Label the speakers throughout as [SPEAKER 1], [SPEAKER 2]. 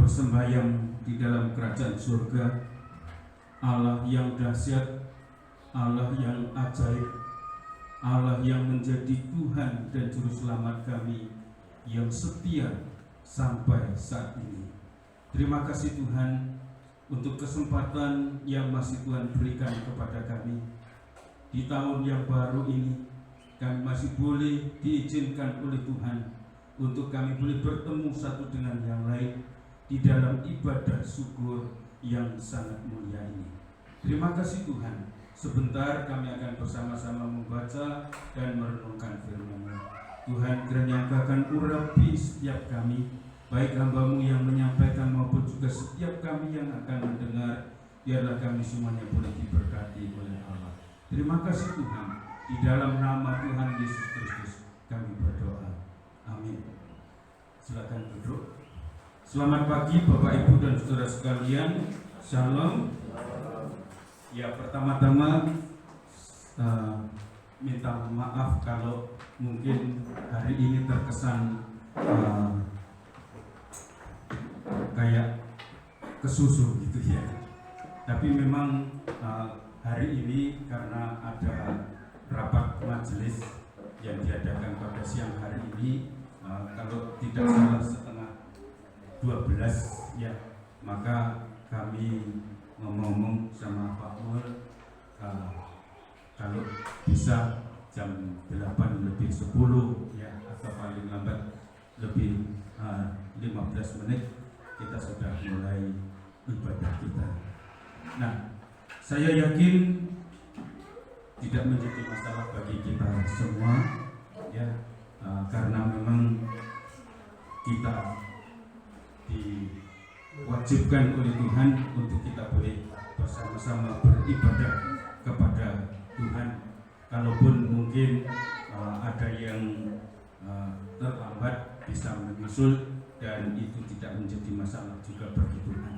[SPEAKER 1] Bersembahyang di dalam kerajaan surga, Allah yang dahsyat, Allah yang ajaib, Allah yang menjadi Tuhan dan Juru Selamat kami yang setia sampai saat ini. Terima kasih Tuhan untuk kesempatan yang masih Tuhan berikan kepada kami. Di tahun yang baru ini, kami masih boleh diizinkan oleh Tuhan untuk kami boleh bertemu satu dengan yang lain di dalam ibadah syukur yang sangat mulia ini. Terima kasih Tuhan. Sebentar kami akan bersama-sama membaca dan merenungkan firman-Mu. Tuhan, kiranya Engkau akan urapi setiap kami, baik hamba-Mu yang menyampaikan maupun juga setiap kami yang akan mendengar. Biarlah kami semuanya boleh diberkati oleh Allah. Terima kasih Tuhan. Di dalam nama Tuhan Yesus Kristus kami berdoa. Amin. Silakan duduk. Selamat pagi Bapak Ibu dan Saudara sekalian. Shalom. Ya, pertama-tama minta maaf kalau mungkin hari ini terkesan kayak kesusu gitu ya. Tapi memang hari ini karena ada rapat majelis yang diadakan pada siang hari ini, kalau tidak salah setengah 12 ya, maka kami ngomong sama Pak Mul kalau bisa jam 8:10 ya, atau paling lambat lebih 15 menit kita sudah mulai ibadah kita. Nah, saya yakin tidak menjadi masalah bagi kita semua ya, karena memang kita diwajibkan oleh Tuhan untuk kita boleh bersama-sama beribadah kepada Tuhan. Kalaupun mungkin ada yang terlambat bisa menyusul, dan itu tidak menjadi masalah juga bagi Tuhan.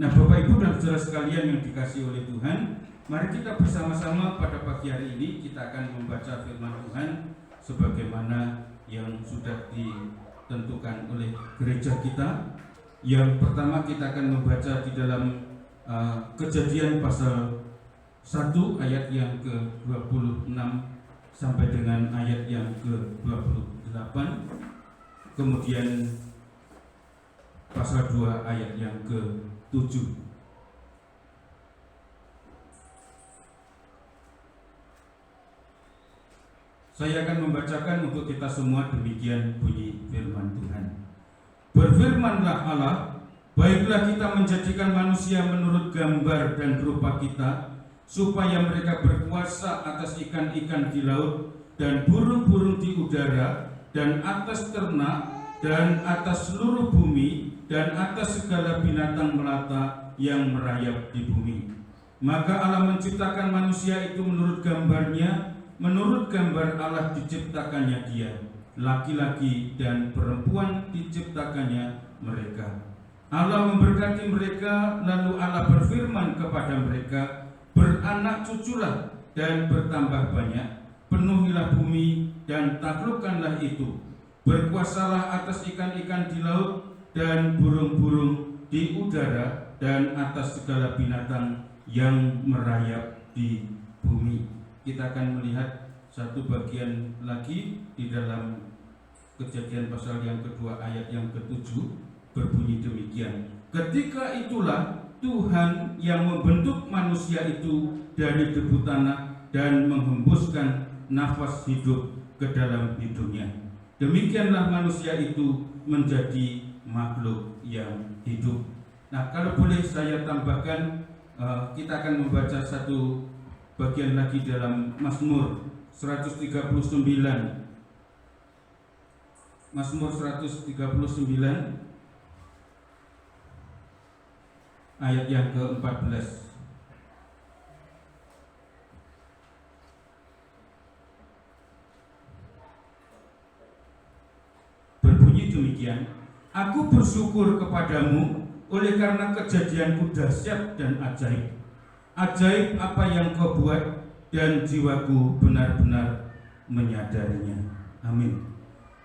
[SPEAKER 1] Nah, Bapak Ibu dan Saudara sekalian yang dikasihi oleh Tuhan, mari kita bersama-sama pada pagi hari ini kita akan membaca firman Tuhan sebagaimana yang sudah ditentukan oleh gereja kita. Yang pertama kita akan membaca di dalam Kejadian pasal 1 ayat yang ke-26 sampai dengan ayat yang ke-28, kemudian pasal 2 ayat yang ke-7. Saya akan membacakan untuk kita semua, demikian bunyi firman Tuhan. Berfirmanlah Allah, baiklah kita menjadikan manusia menurut gambar dan rupa kita, supaya mereka berkuasa atas ikan-ikan di laut dan burung-burung di udara dan atas ternak dan atas seluruh bumi dan atas segala binatang melata yang merayap di bumi. Maka Allah menciptakan manusia itu menurut gambarnya, menurut gambar Allah diciptakannya dia. Laki-laki dan perempuan diciptakannya mereka. Allah memberkati mereka, lalu Allah berfirman kepada mereka, beranak cuculah dan bertambah banyak, penuhilah bumi dan taklukkanlah itu, berkuasalah atas ikan-ikan di laut dan burung-burung di udara dan atas segala binatang yang merayap di bumi. Kita akan melihat satu bagian lagi di dalam Kejadian pasal yang kedua ayat yang ke-7, berbunyi demikian. Ketika itulah Tuhan yang membentuk manusia itu dari debu tanah dan menghembuskan nafas hidup ke dalam hidungnya. Demikianlah manusia itu menjadi makhluk yang hidup. Nah, kalau boleh saya tambahkan, kita akan membaca satu bagian lagi dalam Mazmur 139 Mazmur 139 ayat yang ke-14. Berbunyi demikian, aku bersyukur kepadamu oleh karena kejadianku dahsyat dan ajaib. Ajaib apa yang kau buat, dan jiwaku benar-benar menyadarinya. Amin.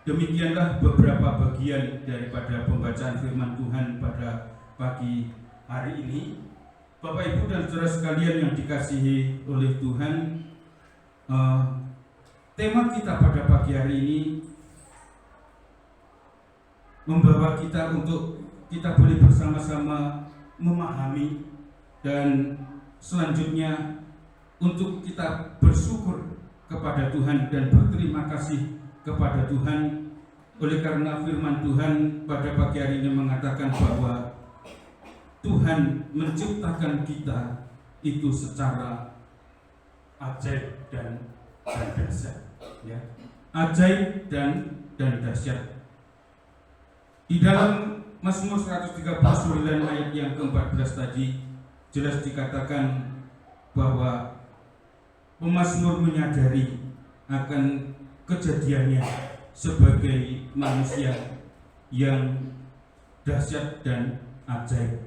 [SPEAKER 1] Demikianlah beberapa bagian daripada pembacaan firman Tuhan pada pagi hari ini. Bapak, Ibu, dan saudara sekalian yang dikasihi oleh Tuhan, tema kita pada pagi hari ini membawa kita untuk kita boleh bersama-sama memahami, dan selanjutnya untuk kita bersyukur kepada Tuhan dan berterima kasih kepada Tuhan oleh karena firman Tuhan pada pagi hari ini mengatakan bahwa Tuhan menciptakan kita itu secara ajaib dan dahsyat, ya. Ajaib dan dahsyat. Di dalam Mazmur 139 ayat yang ke-14 tadi jelas dikatakan bahwa pemazmur menyadari akan kejadiannya sebagai manusia yang dahsyat dan ajaib.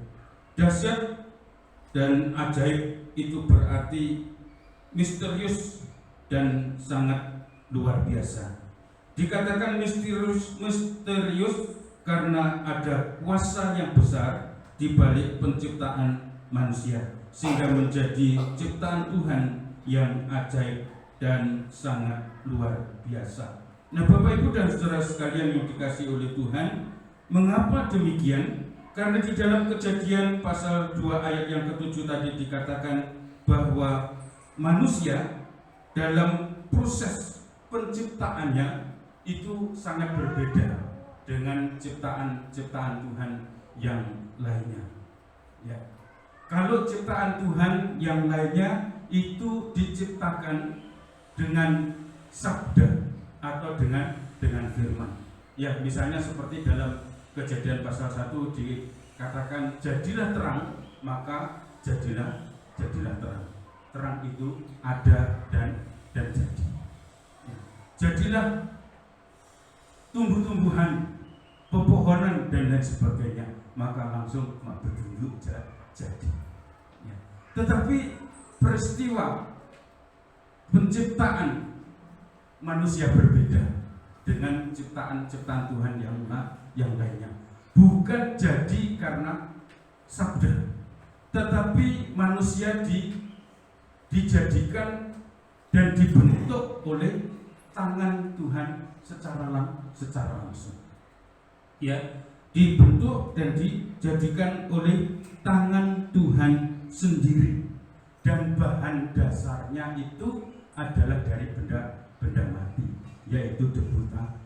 [SPEAKER 1] Dahsyat dan ajaib itu berarti misterius dan sangat luar biasa. Dikatakan misterius karena ada kuasa yang besar di balik penciptaan manusia, sehingga menjadi ciptaan Tuhan yang ajaib dan sangat luar biasa. Nah, Bapak, Ibu, dan saudara sekalian yang dikasihi oleh Tuhan, mengapa demikian? Karena di dalam Kejadian pasal 2 ayat yang ke-7 tadi dikatakan bahwa manusia dalam proses penciptaannya itu sangat berbeda dengan ciptaan-ciptaan Tuhan yang lainnya. Ya. Kalau ciptaan Tuhan yang lainnya itu diciptakan dengan sabda atau dengan firman. Ya, misalnya seperti dalam Kejadian pasal 1 dikatakan jadilah terang, maka jadilah terang. Terang itu ada dan jadi. Ya. Jadilah tumbuh-tumbuhan, pepohonan dan lain sebagainya, maka langsung bertumbuh jadi. Ya. Tetapi peristiwa penciptaan manusia berbeda dengan ciptaan-ciptaan Tuhan yang lainnya. Bukan jadi karena sabda, tetapi manusia dijadikan dan dibentuk oleh tangan Tuhan secara langsung. Ya, dibentuk dan dijadikan oleh tangan Tuhan sendiri, dan bahan dasarnya itu adalah dari benda mati, yaitu debu tanah.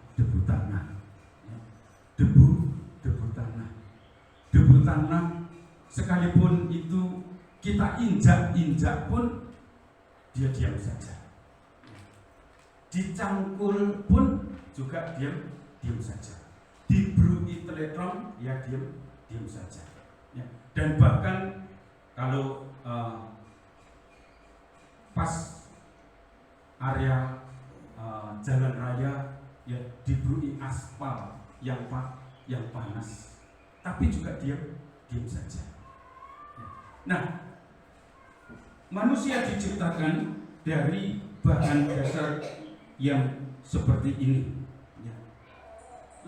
[SPEAKER 1] Debu tanah sekalipun itu kita injak pun dia diam saja. Dicangkul pun juga diam saja. Dibrui teletron, ya diam saja. Ya. Dan bahkan kalau pas area jalan raya, ya dibrui aspal yang panas, tapi juga diam saja. Ya. Nah, manusia diciptakan dari bahan dasar yang seperti ini. Ya.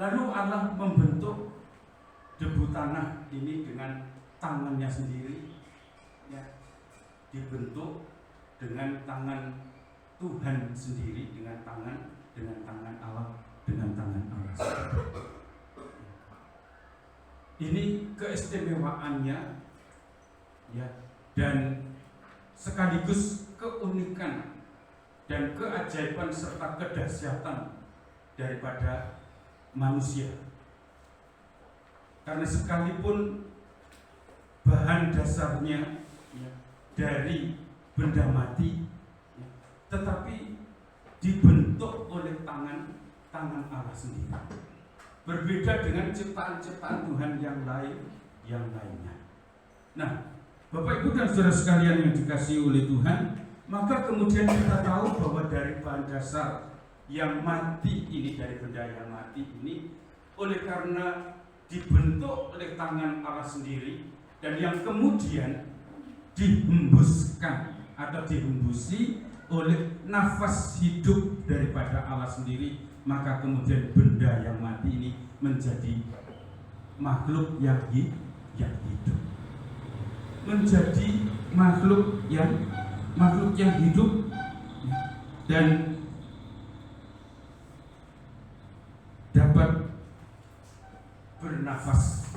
[SPEAKER 1] Lalu Allah membentuk debu tanah ini dengan tangannya sendiri, ya, dibentuk dengan tangan Tuhan sendiri, dengan tangan Allah sendiri. Ini keistimewaannya, ya, dan sekaligus keunikan dan keajaiban serta kedahsyatan daripada manusia. Karena sekalipun bahan dasarnya, ya, dari benda mati, ya, tetapi dibentuk oleh tangan Allah sendiri. berbeda dengan ciptaan-ciptaan Tuhan yang lainnya. Nah, Bapak Ibu dan Saudara sekalian yang dikasihi oleh Tuhan, maka kemudian kita tahu bahwa dari bahan dasar yang mati ini, dari benda yang mati ini, oleh karena dibentuk oleh tangan Allah sendiri dan yang kemudian dihembuskan atau dihembusi oleh nafas hidup daripada Allah sendiri, maka kemudian benda yang mati ini menjadi makhluk yang hidup, menjadi makhluk yang hidup dan dapat bernafas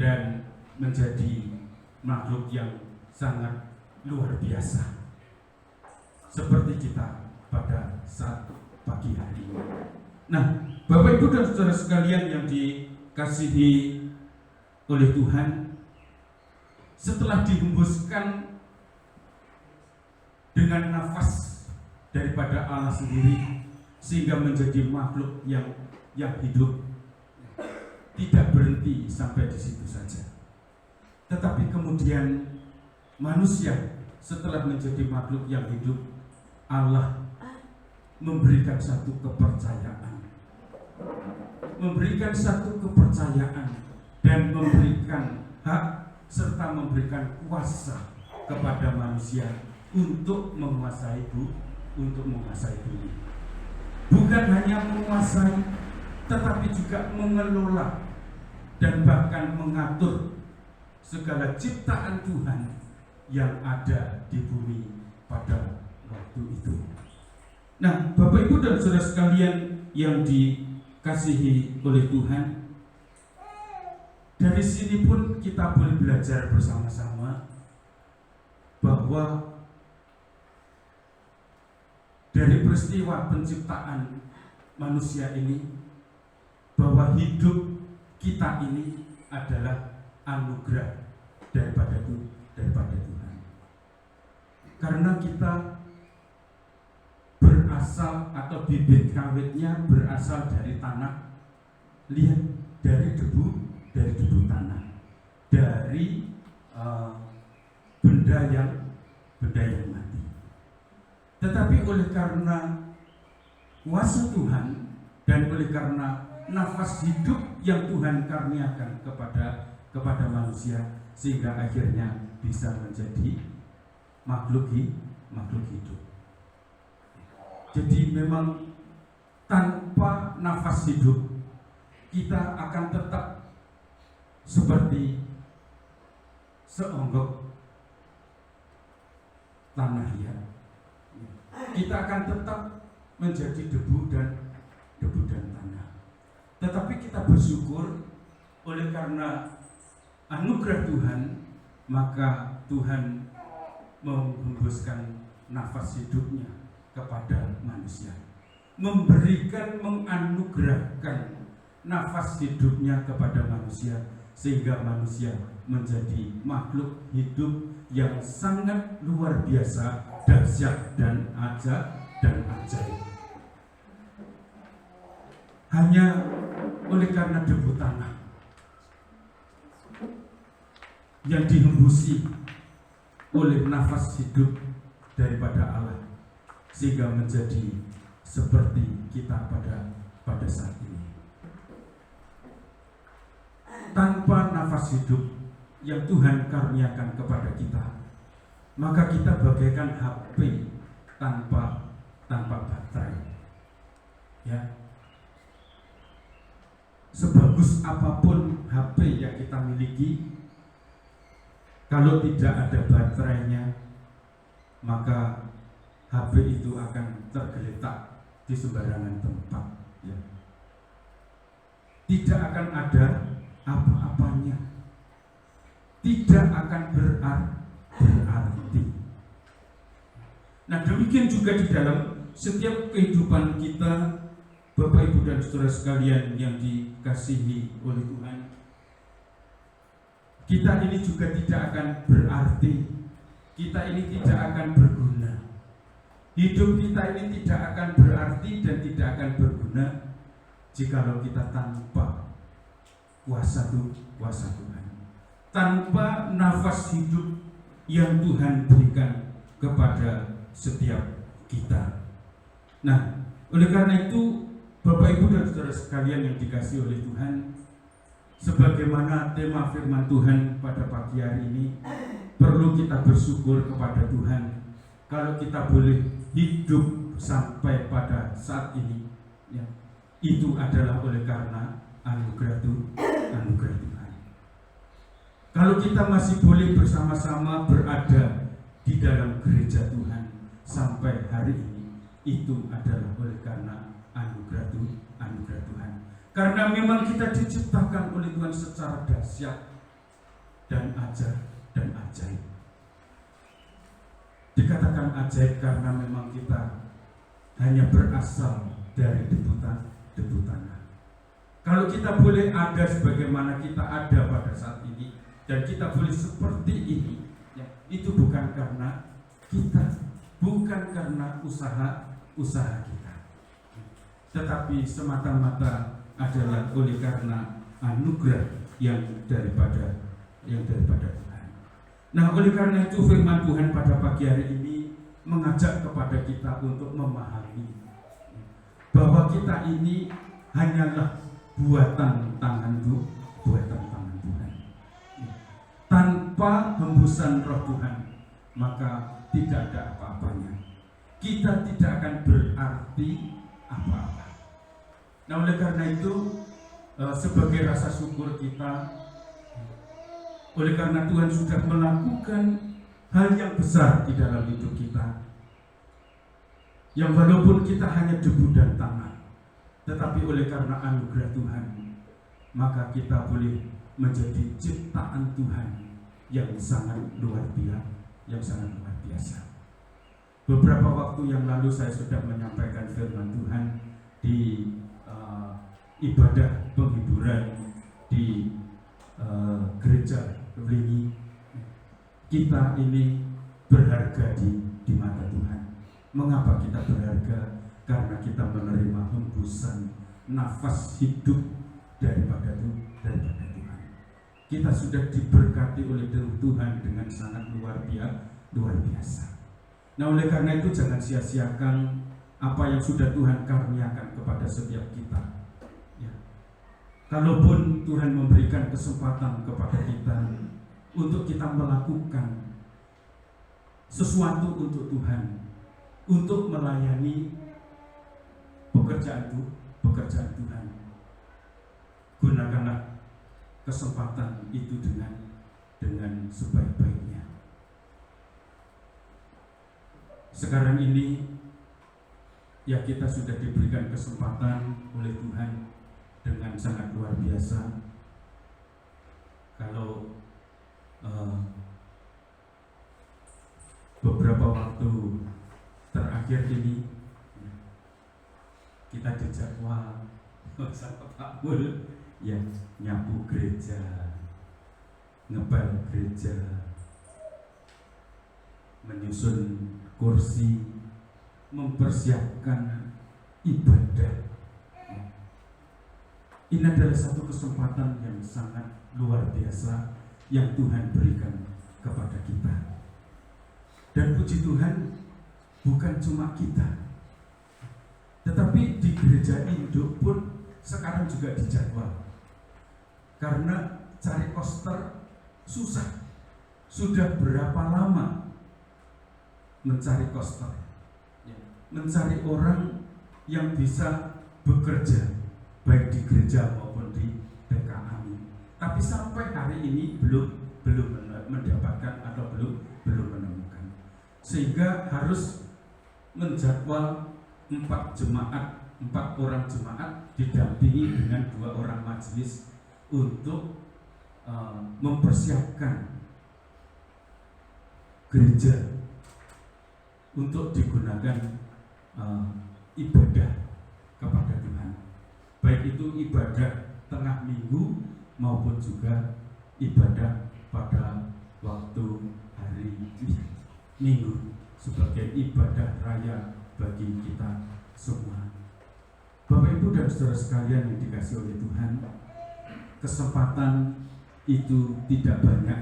[SPEAKER 1] dan menjadi makhluk yang sangat luar biasa seperti kita pada saat pagi hari ini. Nah, Bapak Ibu dan Saudara sekalian yang dikasihi oleh Tuhan, setelah dihembuskan dengan nafas daripada Allah sendiri sehingga menjadi makhluk yang hidup, tidak berhenti sampai di situ saja. Tetapi kemudian manusia setelah menjadi makhluk yang hidup, Allah memberikan satu kepercayaan, dan memberikan hak serta memberikan kuasa kepada manusia untuk menguasai bumi. Bukan hanya menguasai, tetapi juga mengelola dan bahkan mengatur segala ciptaan Tuhan yang ada di bumi pada waktu itu. Nah, Bapak Ibu dan Saudara sekalian yang dikasihi oleh Tuhan, dari sini pun kita boleh belajar bersama-sama bahwa dari peristiwa penciptaan manusia ini, bahwa hidup kita ini adalah anugerah daripada Tuhan. Karena kita berasal atau bibit kawitnya berasal dari tanah, lihat, dari debu tanah, dari benda yang mati. Tetapi oleh karena kuasa Tuhan dan oleh karena nafas hidup yang Tuhan karuniakan kepada manusia, sehingga akhirnya bisa menjadi makhluk hidup. Jadi memang tanpa nafas hidup kita akan tetap seperti seonggok tanah liat. Kita akan tetap menjadi debu dan tanah. Tetapi kita bersyukur oleh karena anugerah Tuhan, maka Tuhan menghembuskan nafas hidupnya kepada manusia, menganugerahkan nafas hidupnya kepada manusia, sehingga manusia menjadi makhluk hidup yang sangat luar biasa, dahsyat dan ajaib. Hanya oleh karena debu tanah yang dihembusi oleh nafas hidup daripada Allah, sehingga menjadi seperti kita pada saat ini. Tanpa nafas hidup yang Tuhan karuniakan kepada kita, maka kita bagaikan HP tanpa baterai. Ya. Sebagus apapun HP yang kita miliki, kalau tidak ada baterainya, maka HP itu akan tergeletak di sembarangan tempat. Ya. Tidak akan ada apa-apanya, tidak akan berarti. Nah, demikian juga di dalam setiap kehidupan kita, Bapak Ibu dan Saudara sekalian yang dikasihi oleh Tuhan, kita ini juga tidak akan berarti, kita ini tidak akan berguna, hidup kita ini tidak akan berarti dan tidak akan berguna jikalau kita tanpa kuasa Tuhan, tanpa nafas hidup yang Tuhan berikan kepada setiap kita. Nah, oleh karena itu Bapak Ibu dan saudara sekalian yang dikasihi oleh Tuhan, sebagaimana tema firman Tuhan pada pagi hari ini, perlu kita bersyukur kepada Tuhan kalau kita boleh hidup sampai pada saat ini, ya, itu adalah oleh karena anugerah Tuhan. Kalau kita masih boleh bersama-sama berada di dalam gereja Tuhan sampai hari ini, itu adalah oleh karena anugerah Tuhan. Karena memang kita diciptakan oleh Tuhan secara dahsyat dan ajaib. Dikatakan ajaib karena memang kita hanya berasal dari debu tanah. Kalau kita boleh ada sebagaimana kita ada pada saat ini, dan kita boleh seperti ini, ya, itu bukan karena kita, bukan karena usaha kita, tetapi semata-mata adalah oleh karena anugerah yang daripada Tuhan. Nah, oleh karena itu firman Tuhan pada pagi hari ini mengajak kepada kita untuk memahami bahwa kita ini hanyalah buatan tangan Tuhan. Tanpa hembusan Roh Tuhan, maka tidak ada apa-apanya. Kita tidak akan berarti apa-apa. Nah, oleh karena itu sebagai rasa syukur kita, oleh karena Tuhan sudah melakukan hal yang besar di dalam hidup kita, yang walaupun kita hanya debu dan tanah, tetapi oleh karena anugerah Tuhan, maka kita boleh menjadi ciptaan Tuhan yang sangat luar biasa. Beberapa waktu yang lalu saya sudah menyampaikan firman Tuhan di ibadah penghiburan di gereja Wlingi. Kita ini berharga di mata Tuhan. Mengapa kita berharga? Karena kita menerima hembusan nafas hidup daripada Tuhan. Kita sudah diberkati oleh Tuhan dengan sangat luar biasa. Nah, oleh karena itu jangan sia-siakan apa yang sudah Tuhan karuniakan kepada setiap kita, ya. Kalaupun Tuhan memberikan kesempatan kepada kita untuk kita melakukan sesuatu untuk Tuhan, untuk melayani pekerjaan Tuhan, gunakanlah kesempatan itu dengan sebaik-baiknya. Sekarang ini, ya, kita sudah diberikan kesempatan oleh Tuhan dengan sangat luar biasa. Kalau beberapa waktu terakhir ini kita dijadwal sama Pak Mul, ya, nyapu gereja, ngepel gereja, menyusun kursi, mempersiapkan ibadah. Ini adalah satu kesempatan yang sangat luar biasa yang Tuhan berikan kepada kita. Dan puji Tuhan, bukan cuma kita, tetapi di gereja induk pun sekarang juga dijadwal. Karena cari koster susah. Sudah berapa lama mencari koster, mencari orang yang bisa bekerja baik di gereja maupun di DKAMI. Tapi sampai hari ini belum mendapatkan atau belum menemukan. Sehingga harus menjadwal 4 orang jemaat didampingi dengan 2 orang majelis untuk mempersiapkan gereja untuk digunakan ibadah kepada Tuhan, baik itu ibadah tengah minggu maupun juga ibadah pada waktu hari Minggu sebagai ibadah raya bagi kita semua. Bapak Ibu dan saudara sekalian yang dikasihi oleh Tuhan, kesempatan itu tidak banyak,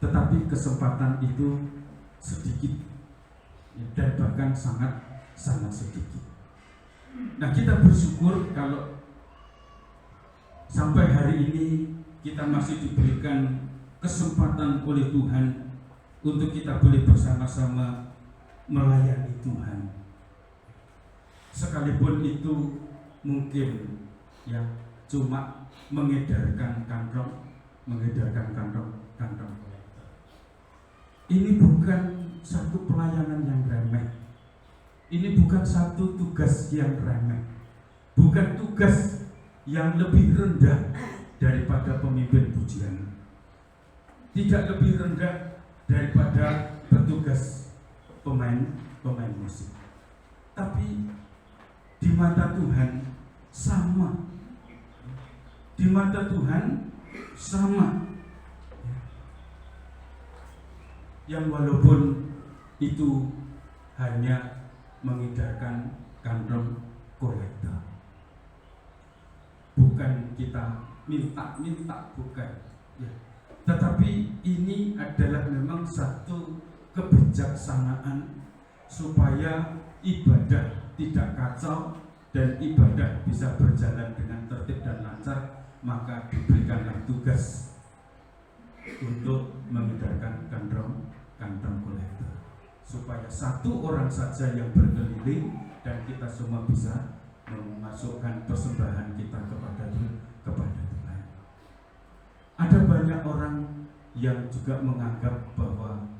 [SPEAKER 1] tetapi kesempatan itu sedikit dan bahkan sangat sedikit. Nah, kita bersyukur kalau sampai hari ini kita masih diberikan kesempatan oleh Tuhan untuk kita boleh bersama-sama melayani Tuhan. Sekalipun itu mungkin ya cuma mengedarkan kantong. Ini bukan satu pelayanan yang remeh. Ini bukan satu tugas yang remeh. Bukan tugas yang lebih rendah daripada pemimpin pujian. Tidak lebih rendah daripada petugas pemain musik. Tapi di mata Tuhan sama. Di mata Tuhan sama. Yang walaupun itu hanya mengedarkan kantong kolektor. Bukan kita minta, bukan ya. Tetapi ini adalah memang satu kebijaksanaan supaya ibadah tidak kacau dan ibadah bisa berjalan dengan tertib dan lancar, maka diberikanlah tugas untuk mengedarkan kantong kolektor supaya satu orang saja yang berkeliling dan kita semua bisa memasukkan persembahan kita kepada Tuhan. Ada banyak orang yang juga menganggap bahwa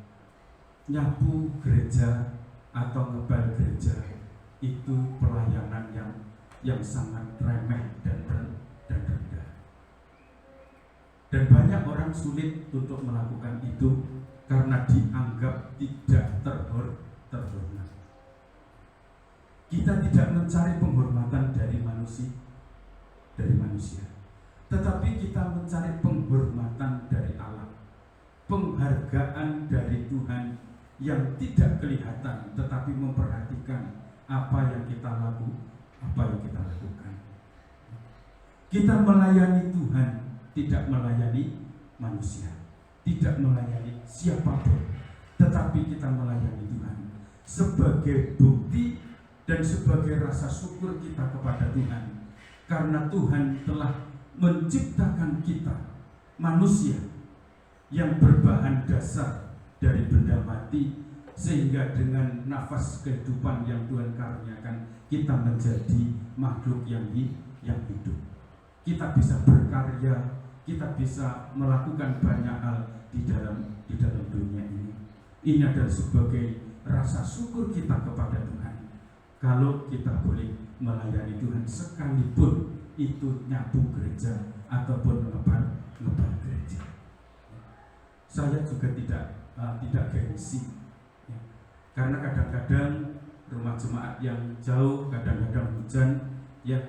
[SPEAKER 1] nyapu gereja atau ngebal gereja itu pelayanan yang sangat remeh dan rendah. Dan banyak orang sulit untuk melakukan itu karena dianggap tidak terhormat. Kita tidak mencari penghormatan dari manusia, tetapi kita mencari penghormatan dari Allah, penghargaan dari Tuhan yang tidak kelihatan tetapi memperhatikan apa yang kita lakukan. Kita melayani Tuhan, tidak melayani manusia, tidak melayani siapapun, tetapi kita melayani Tuhan sebagai bukti dan sebagai rasa syukur kita kepada Tuhan, karena Tuhan telah menciptakan kita manusia yang berbahan dasar dari benda mati, sehingga dengan nafas kehidupan yang Tuhan karuniakan kita menjadi makhluk yang hidup. Kita bisa berkarya, kita bisa melakukan banyak hal di dalam dunia ini. Ini adalah sebagai rasa syukur kita kepada Tuhan. Kalau kita boleh melayani Tuhan sekalipun itu nyapu gereja ataupun ngebal gereja. Saya juga tidak gengsi, ya. Karena kadang-kadang rumah jemaat yang jauh, kadang-kadang hujan, ya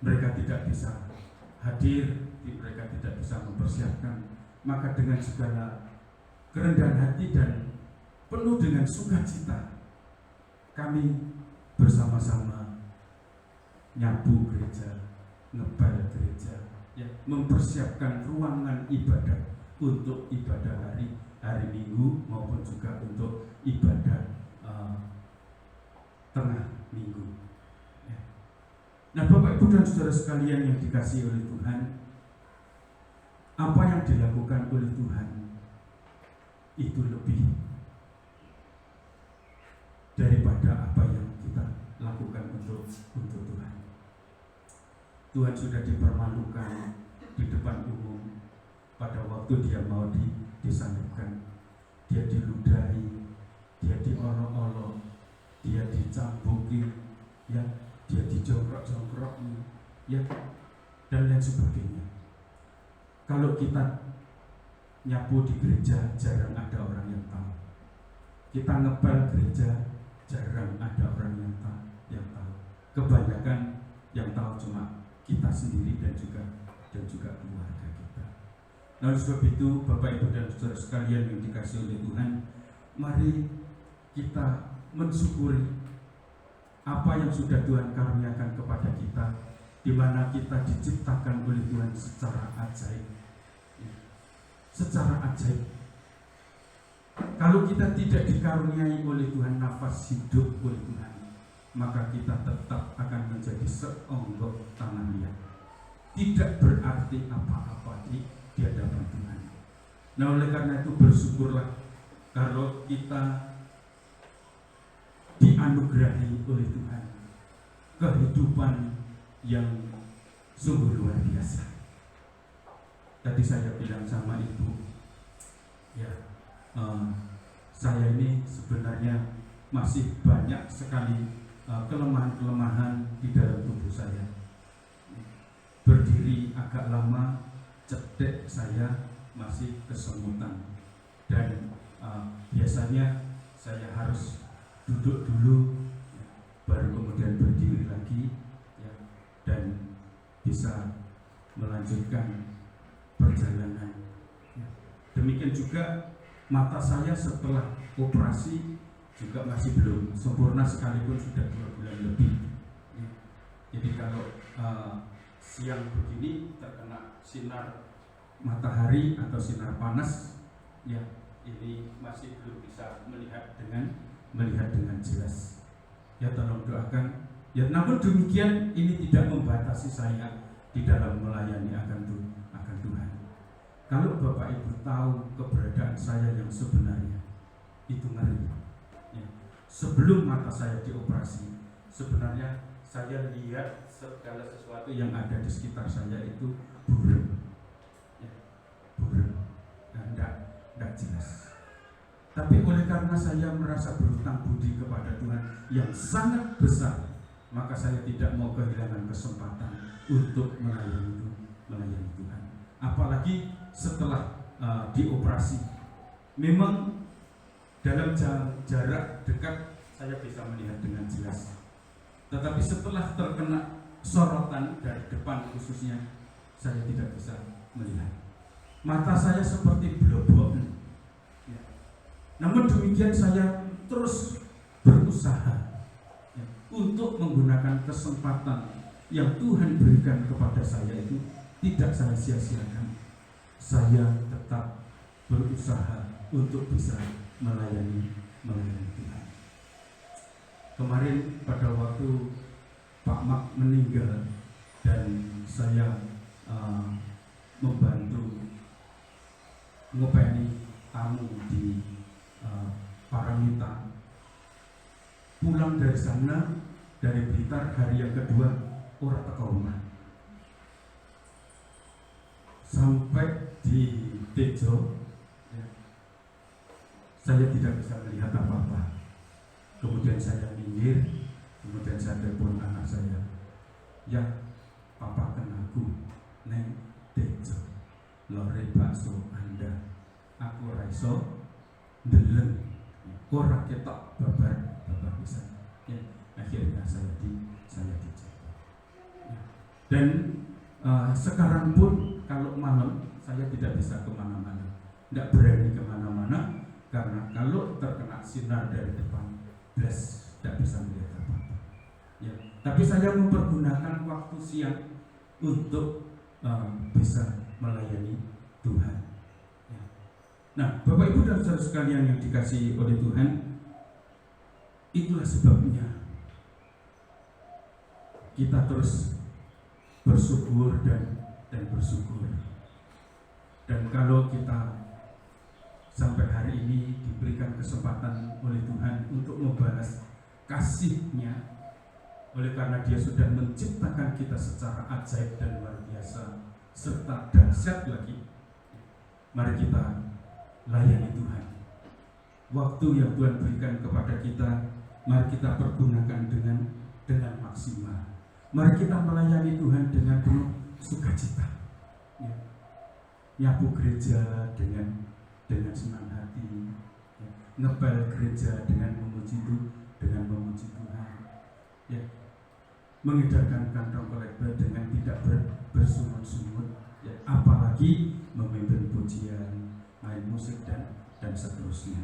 [SPEAKER 1] mereka tidak bisa hadir, mereka tidak bisa mempersiapkan. Maka dengan segala kerendahan hati dan penuh dengan sukacita, kami bersama-sama nyapu gereja, ngebal gereja, ya, mempersiapkan ruangan ibadah untuk ibadah hari Minggu maupun juga untuk ibadah tengah minggu. Ya. Nah, Bapak Ibu dan Saudara sekalian yang dikasihi oleh Tuhan, apa yang dilakukan oleh Tuhan itu lebih daripada apa yang kita lakukan untuk Tuhan. Tuhan sudah dipermalukan di depan umum pada waktu dia mau disalibkan. Dia diludahi, dia diolok-olok, dia dicambuki, ya, dia dijongkrok-jongkrok, ya, dan lain sebagainya. Kalau kita nyapu di gereja, jarang ada orang yang tahu. Kita ngebal gereja, jarang ada orang yang tahu. Kebanyakan yang tahu cuma kita sendiri dan juga keluarga kita. Nah, oleh sebab itu, Bapak Ibu dan Saudara sekalian yang dikasihi oleh Tuhan, mari kita mensyukuri apa yang sudah Tuhan karuniakan kepada kita, di mana kita diciptakan oleh Tuhan secara ajaib. Secara ajaib. Kalau kita tidak dikaruniai oleh Tuhan nafas hidup oleh Tuhan, maka kita tetap akan menjadi seonggok tanah liat. Tidak berarti apa-apa di hadapan Tuhan. Nah, oleh karena itu bersyukurlah kalau kita dianugerahi oleh Tuhan kehidupan yang sungguh luar biasa. Tadi saya bilang sama ibu, ya, saya ini sebenarnya masih banyak sekali kelemahan-kelemahan di dalam tubuh saya. Berdiri agak lama, cedek saya masih kesemutan, dan biasanya saya harus duduk dulu, baru kemudian berdiri lagi, ya, dan bisa melanjutkan perjalanan. Demikian juga mata saya setelah operasi juga masih belum sempurna, sekalipun sudah 2 bulan lebih. Jadi kalau siang begini terkena sinar matahari atau sinar panas, ya ini masih belum bisa melihat dengan jelas. Ya, tolong doakan. Ya, namun demikian ini tidak membatasi saya di dalam melayani akan Tuhan. Kalau Bapak Ibu tahu keberadaan saya yang sebenarnya, itu ngeri. Ya. Sebelum mata saya dioperasi, sebenarnya saya lihat segala sesuatu yang ada di sekitar saya itu buram, ya, buram, dan tidak jelas. Tapi oleh karena saya merasa berhutang budi kepada Tuhan yang sangat besar, maka saya tidak mau kehilangan kesempatan untuk melayani Tuhan. Apalagi setelah dioperasi, memang dalam jarak dekat saya bisa melihat dengan jelas. Tetapi setelah terkena sorotan dari depan khususnya, saya tidak bisa melihat. Mata saya seperti blobok. Ya. Namun demikian saya terus berusaha, ya, untuk menggunakan kesempatan yang Tuhan berikan kepada saya itu tidak saya sia-siakan. Saya tetap berusaha untuk bisa melayani Tuhan. Kemarin pada waktu Pak Mak meninggal dan saya membantu ngopeni tamu di Paramita, pulang dari sana, dari Blitar, hari yang kedua orang teka rumah. Sampai di Tejo, ya, saya tidak bisa melihat apa-apa. Kemudian saya minggir, kemudian saya telepon anak saya, ya, papa kenaku neng Tejo, lore bakso Anda, aku raiso ndeleng, ora ketok babar bisa. Ya, akhirnya saya dicek. Ya. Dan sekarang pun kalau malam saya tidak bisa kemana-mana, tidak berani kemana-mana, karena kalau terkena sinar dari depan, tidak bisa melihat apa-apa. Ya, tapi saya mempergunakan waktu siang untuk bisa melayani Tuhan. Ya. Nah, Bapak Ibu dan saudara sekalian yang dikasihi oleh Tuhan, itulah sebabnya kita terus bersyukur dan bersyukur. Dan kalau kita sampai hari ini diberikan kesempatan oleh Tuhan untuk membalas kasih-Nya, oleh karena Dia sudah menciptakan kita secara ajaib dan luar biasa serta dahsyat lagi, mari kita layani Tuhan. Waktu yang Tuhan berikan kepada kita, mari kita pergunakan dengan maksimal. Mari kita melayani Tuhan dengan penuh sukacita. Ya. Nyapu gereja dengan senang hati, ya. Ngepel gereja dengan memuji Tuhan, ya. Mengedarkan kantong kolektor dengan tidak bersungut-sungut, ya. Apalagi memimpin pujian, main musik dan seterusnya.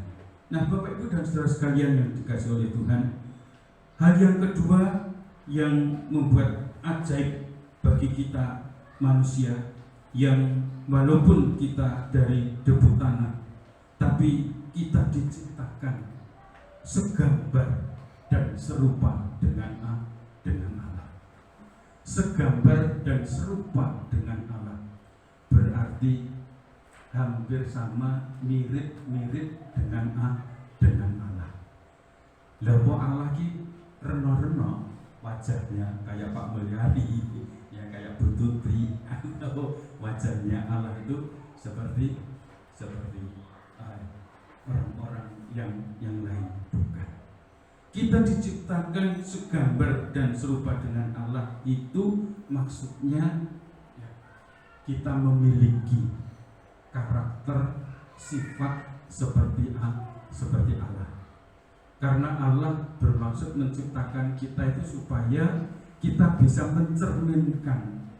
[SPEAKER 1] Nah, Bapak Ibu dan saudara sekalian yang dikasihi oleh Tuhan, Hal yang kedua yang membuat ajaib bagi kita manusia, yang walaupun kita dari debu tanah, tapi kita diciptakan segambar dan serupa dengan Allah. Segambar dan serupa dengan Allah berarti hampir sama, mirip-mirip dengan Allah. Lalu Allah ki reno-reno wajahnya kayak Pak Mulyadi, ya kayak Bu Tutri, atau wajahnya Allah itu seperti orang-orang yang lain, bukan. Kita diciptakan segambar dan serupa dengan Allah, itu maksudnya ya, kita memiliki karakter, sifat seperti Allah. Karena Allah bermaksud menciptakan kita itu supaya kita bisa mencerminkan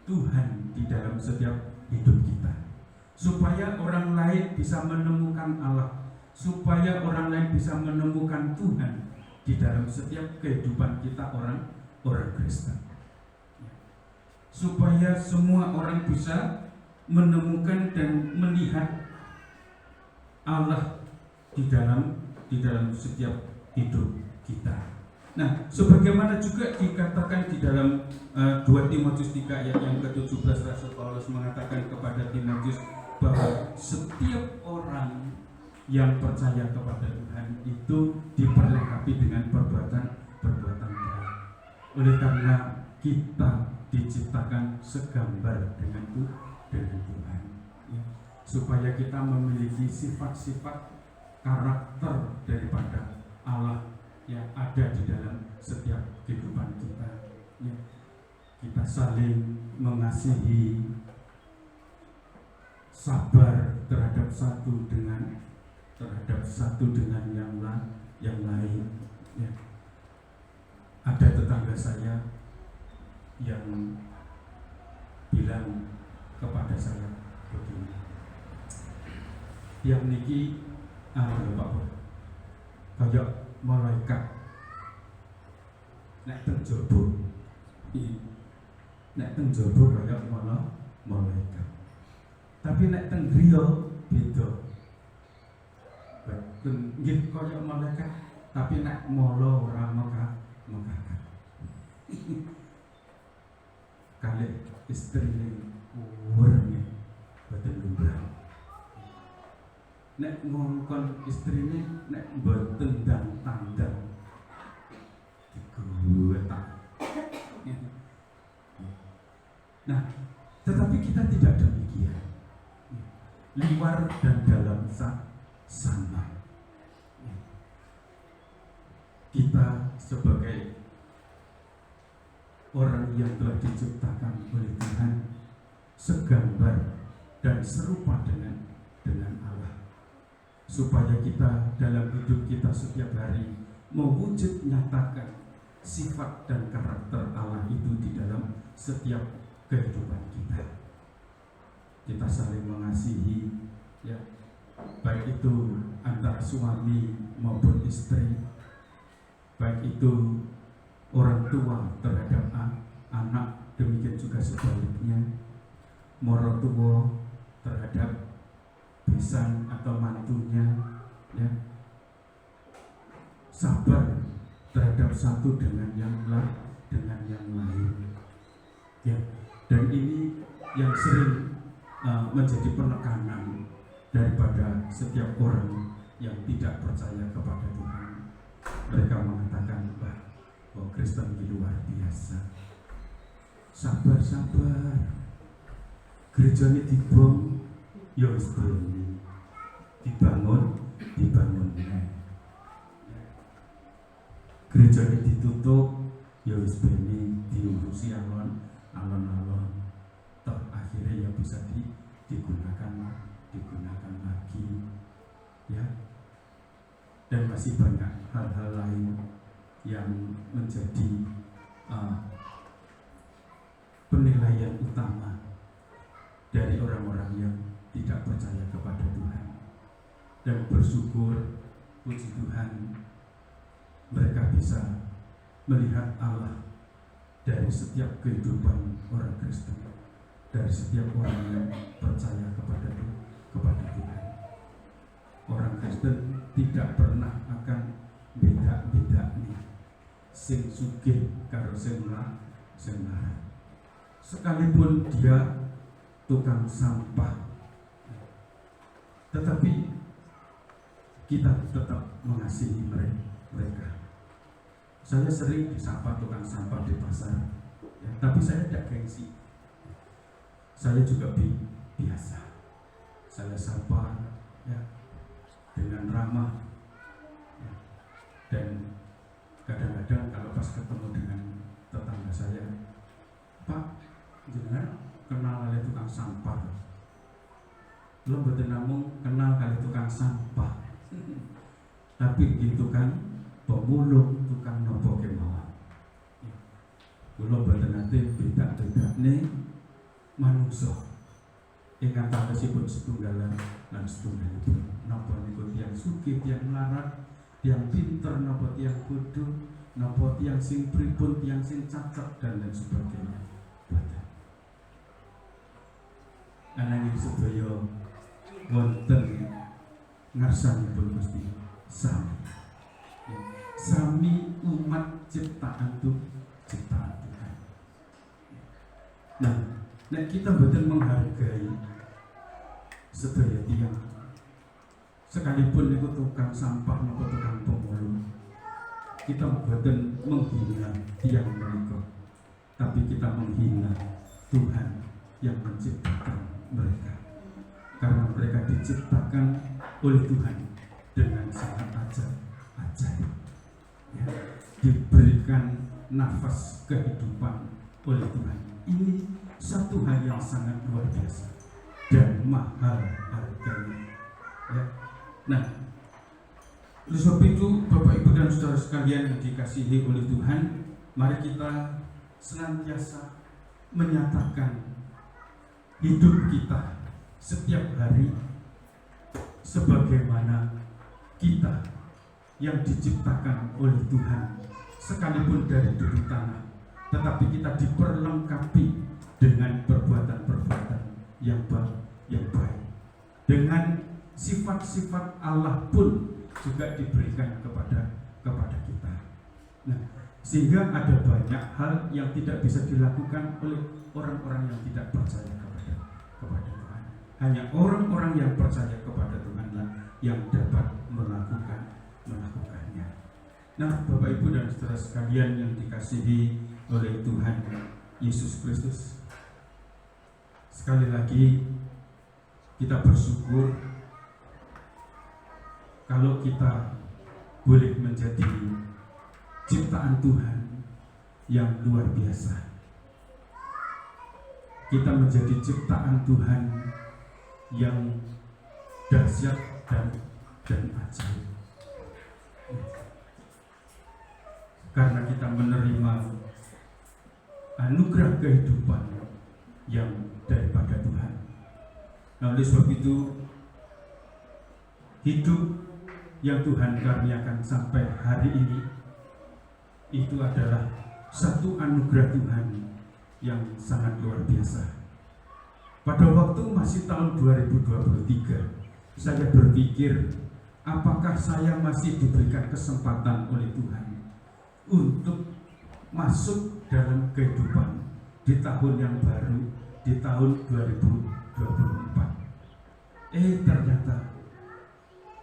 [SPEAKER 1] Tuhan di dalam setiap hidup kita, supaya orang lain bisa menemukan Allah, supaya orang lain bisa menemukan Tuhan di dalam setiap kehidupan kita orang Kristen, supaya semua orang bisa menemukan dan melihat Allah di dalam setiap hidup kita. Nah, sebagaimana juga dikatakan di dalam 2 Timotius 3 ayat yang ke-17, Rasul Paulus mengatakan kepada Timotius bahwa setiap orang yang percaya kepada Tuhan itu diperlengkapi dengan perbuatan baik. Oleh karena kita diciptakan segambar dengan Tuhan, ya, supaya kita memiliki sifat-sifat karakter daripada Allah yang ada di dalam setiap kehidupan kita, ya. Kita saling mengasihi, sabar terhadap satu dengan yang lain, ya. Ada tetangga saya yang bilang kepada saya begini, yang niki Pak, kayak malaikat nek teng jaba, nek teng jaba kayak malaikat, tapi nek teng griya beda. Nggih kaya malaikat, tapi nek molo ora mekakat. Kalih istrine urenge boten lumrah. Nek ngongkon istrine nek boten tandang diguwetak. Nah, tetapi kita tidak demikian. Luar dan dalam sama. Kita sebagai orang yang telah diciptakan oleh Tuhan segambar dan serupa dengan Allah, supaya kita dalam hidup kita setiap hari mewujud nyatakan sifat dan karakter Allah itu di dalam setiap kehidupan kita. Kita saling mengasihi, ya, baik itu antara suami maupun istri, baik itu orang tua terhadap anak, demikian juga sebaliknya, morotua terhadap besan atau mantunya, ya, sabar terhadap satu dengan yang lain, ya. Dan ini yang sering menjadi penekanan daripada setiap orang yang tidak percaya kepada Tuhan. Mereka mengatakan bahwa Kristen itu luar biasa, sabar, gereja ini dibom, ya wis dibangun, gereja ini ditutup, ya wis diurusi alon-alon, toh akhirnya ya bisa digunakan lagi, ya. Dan masih banyak hal-hal lain yang menjadi penilaian utama dari orang-orang yang tidak percaya kepada Tuhan. Dan bersyukur, puji Tuhan, mereka bisa melihat Allah dari setiap kehidupan orang Kristen, dari setiap orang yang percaya kepada Tuhan. Orang Kristen tidak pernah akan beda-beda nih, sing sugih karo sing larat. Sekalipun dia tukang sampah, tetapi kita tetap mengasihi mereka. Saya sering disapa tukang sampah di pasar, ya, tapi saya tidak gengsi. Saya juga biasa. Saya sapa, ya, dengan ramah, ya. Dan kadang-kadang kalau pas ketemu dengan tetangga saya, Pak, jenengan kenal kali tukang sampah? Lo mboten namung kenal kali tukang sampah, tapi gitu kan pemulung tukang nopo kemawon. Kula mboten nate beda-bedane manungsa ingkang kathosipun setunggalan lan setunggalipun. Napa niku tiyang sugih, tiyang melarat, tiyang pinter, napa tiyang bodho, napa tiyang sing pripun, tiyang sing cacat dan lain sebagainya. Boten. Ananging sedaya wonten ngarsanipun Gusti sami. Sami umat ciptaan Tuhan. Nah, nek kita betul menghargai sedaya tiyang, sekalipun itu tukang sampah maupun tukang pemulung, kita betul menghina tiyang mereka, tapi kita menghina Tuhan yang menciptakan mereka, karena mereka diciptakan oleh Tuhan dengan sangat ajaib. Ya, diberikan nafas kehidupan oleh Tuhan. Ini satu hal yang sangat luar biasa dan mahal harganya. Ya. Nah, oleh sebab itu Bapak Ibu dan Saudara sekalian yang dikasihi oleh Tuhan, mari kita senantiasa menyatakan hidup kita setiap hari sebagaimana kita yang diciptakan oleh Tuhan, sekalipun dari duri tanah, tetapi kita diperlengkapi dengan perbuatan-perbuatan yang baik. Dengan sifat-sifat Allah pun juga diberikan kepada kita. Nah, sehingga ada banyak hal yang tidak bisa dilakukan oleh orang-orang yang tidak percaya kepada Tuhan. Hanya orang-orang yang percaya kepada Tuhanlah yang dapat melakukannya. Nah, Bapak Ibu dan Saudara sekalian yang dikasihi oleh Tuhan Yesus Kristus, sekali lagi kita bersyukur kalau kita boleh menjadi ciptaan Tuhan yang luar biasa. Kita menjadi ciptaan Tuhan yang dahsyat dan ajaib. Karena kita menerima anugerah kehidupan yang daripada Tuhan. Nah, oleh sebab itu hidup yang Tuhan karuniakan sampai hari ini itu adalah satu anugerah Tuhan yang sangat luar biasa. Pada waktu masih tahun 2023, saya berpikir, apakah saya masih diberikan kesempatan oleh Tuhan untuk masuk dalam kehidupan di tahun yang baru, di tahun 2024. Ternyata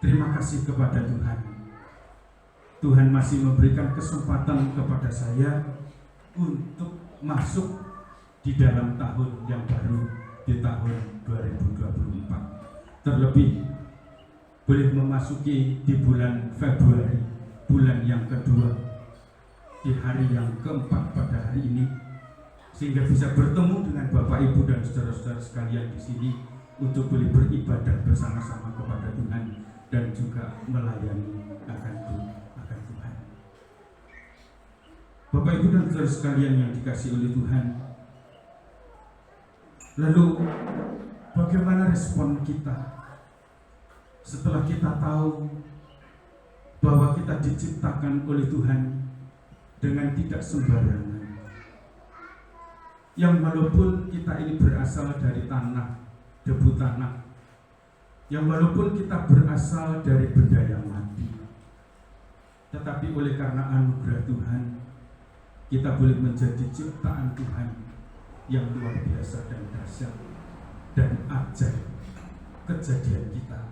[SPEAKER 1] terima kasih kepada Tuhan. Tuhan masih memberikan kesempatan kepada saya untuk masuk di dalam tahun yang baru, di tahun 2024. Terlebih boleh memasuki di bulan Februari, bulan yang kedua, di hari yang keempat pada hari ini, sehingga bisa bertemu dengan Bapak Ibu dan saudara-saudara sekalian di sini untuk boleh beribadah bersama-sama kepada Tuhan dan juga melayani akan Tuhan. Bapak Ibu dan saudara sekalian yang dikasihi oleh Tuhan, lalu bagaimana respon kita setelah kita tahu bahwa kita diciptakan oleh Tuhan dengan tidak sembarangan. Yang walaupun kita ini berasal dari tanah, debu tanah, yang walaupun kita berasal dari benda yang mati, tetapi oleh karena anugerah Tuhan, kita boleh menjadi ciptaan Tuhan yang luar biasa dan dahsyat dan ajaib. Kejadian kita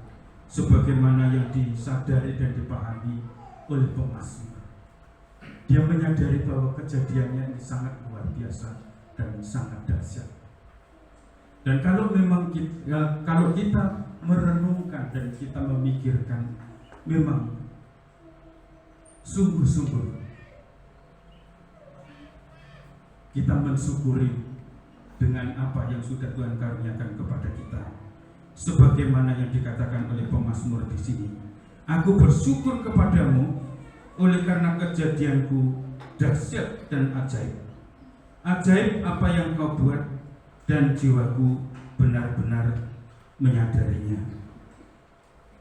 [SPEAKER 1] sebagaimana yang disadari dan dipahami oleh pemazmur. Dia menyadari bahwa kejadiannya ini sangat luar biasa dan sangat dahsyat. Dan kalau memang kalau kita merenungkan dan kita memikirkan, memang sungguh-sungguh kita mensyukuri dengan apa yang sudah Tuhan karuniakan kepada kita. Sebagaimana yang dikatakan oleh pemazmur di sini, aku bersyukur kepadamu oleh karena kejadianku dahsyat dan ajaib. Ajaib apa yang kau buat, dan jiwaku benar-benar menyadarinya.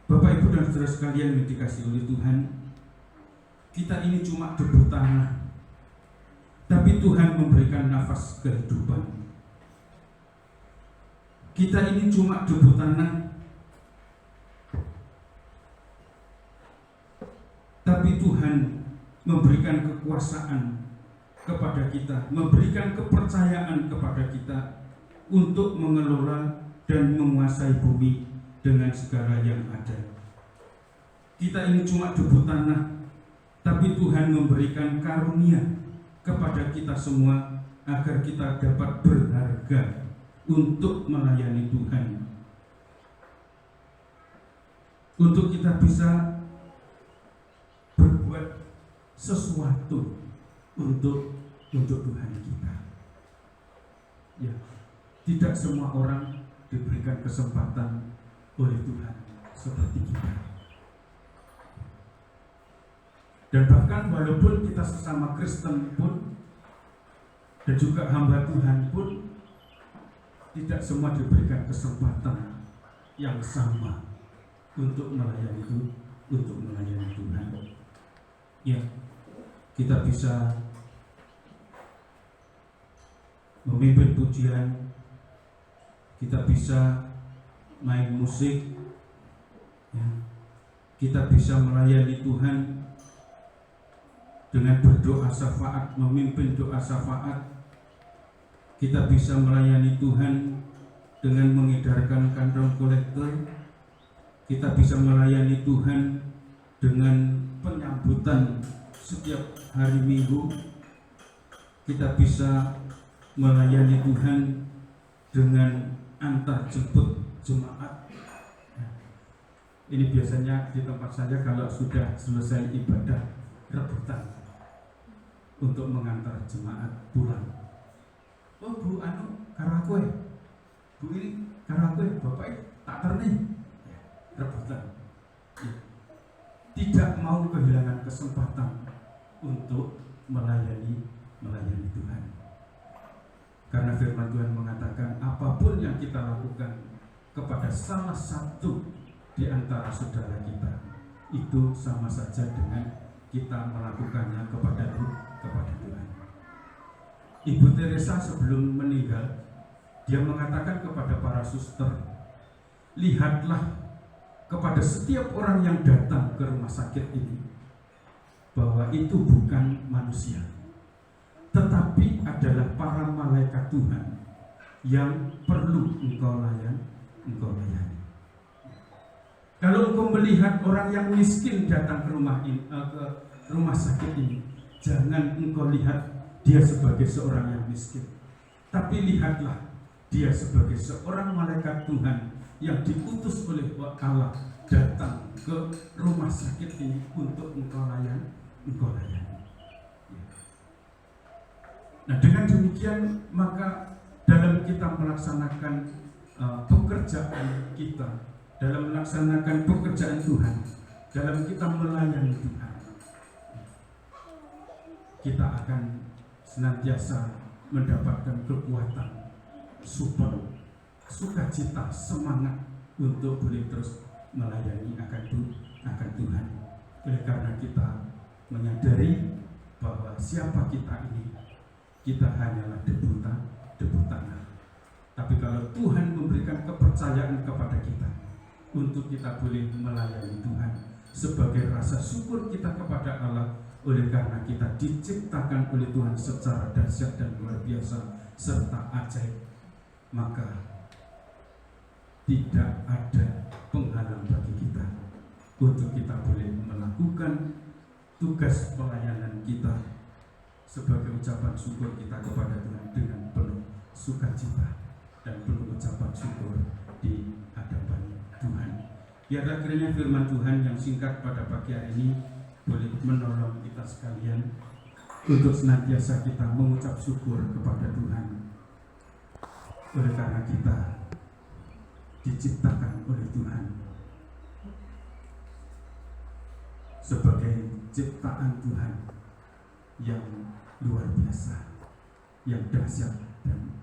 [SPEAKER 1] Bapak, Ibu, dan saudara sekalian yang dikasihi oleh Tuhan, kita ini cuma debu tanah, tapi Tuhan memberikan nafas kehidupan. Kita ini cuma debu tanah, tapi Tuhan memberikan kekuasaan kepada kita, memberikan kepercayaan kepada kita untuk mengelola dan menguasai bumi dengan segala yang ada. Kita ini cuma debu tanah, tapi Tuhan memberikan karunia kepada kita semua agar kita dapat berharga untuk melayani Tuhan, untuk kita bisa berbuat sesuatu untuk Tuhan kita. Ya, tidak semua orang diberikan kesempatan oleh Tuhan seperti kita. Dan bahkan walaupun kita sesama Kristen pun dan juga hamba Tuhan pun, tidak semua diberikan kesempatan yang sama untuk melayani Tuhan. Ya, kita bisa memimpin pujian, kita bisa main musik, ya, kita bisa melayani Tuhan dengan berdoa syafaat, memimpin doa syafaat. Kita bisa melayani Tuhan dengan mengedarkan kantong kolektor. Kita bisa melayani Tuhan dengan penyambutan setiap hari Minggu. Kita bisa melayani Tuhan dengan antar jemput jemaat. Ini biasanya di tempat saya kalau sudah selesai ibadah, rebutan untuk mengantar jemaat pulang. Oh, Bu, karakue, Bu ini karakue, Bapak tak ternih, rebutan. Ya. Tidak mau kehilangan kesempatan untuk melayani Tuhan. Karena firman Tuhan mengatakan apapun yang kita lakukan kepada salah satu di antara saudara kita, itu sama saja dengan kita melakukannya kepada Tuhan. Ibu Teresa sebelum meninggal, dia mengatakan kepada para suster, lihatlah kepada setiap orang yang datang ke rumah sakit ini, bahwa itu bukan manusia, tetapi adalah para malaikat Tuhan yang perlu engkau layani. Kalau engkau melihat orang yang miskin datang ke rumah sakit ini, jangan engkau lihat dia sebagai seorang yang miskin, tapi lihatlah dia sebagai seorang malaikat Tuhan yang diutus oleh Allah datang ke rumah sakit ini untuk engkau layani. Nah, dengan demikian maka dalam kita melaksanakan pekerjaan kita, dalam melaksanakan pekerjaan Tuhan, dalam kita melayani Tuhan, kita akan senantiasa mendapatkan kekuatan, support, sukacita, semangat untuk boleh terus melayani akan Tuhan. Oleh karena kita menyadari bahwa siapa kita ini? Kita hanyalah debu tanah. Tapi kalau Tuhan memberikan kepercayaan kepada kita untuk kita boleh melayani Tuhan sebagai rasa syukur kita kepada Allah, oleh karena kita diciptakan oleh Tuhan secara dahsyat dan luar biasa serta ajaib, maka tidak ada penghalang bagi kita untuk kita boleh melakukan tugas pelayanan kita sebagai ucapan syukur kita kepada Tuhan dengan penuh sukacita dan penuh ucapan syukur di hadapan Tuhan. Biarlah kiranya firman Tuhan yang singkat pada pagi hari ini boleh menolong kita sekalian untuk senantiasa kita mengucap syukur kepada Tuhan, oleh karena kita diciptakan oleh Tuhan sebagai ciptaan Tuhan yang luar biasa, yang dahsyat dan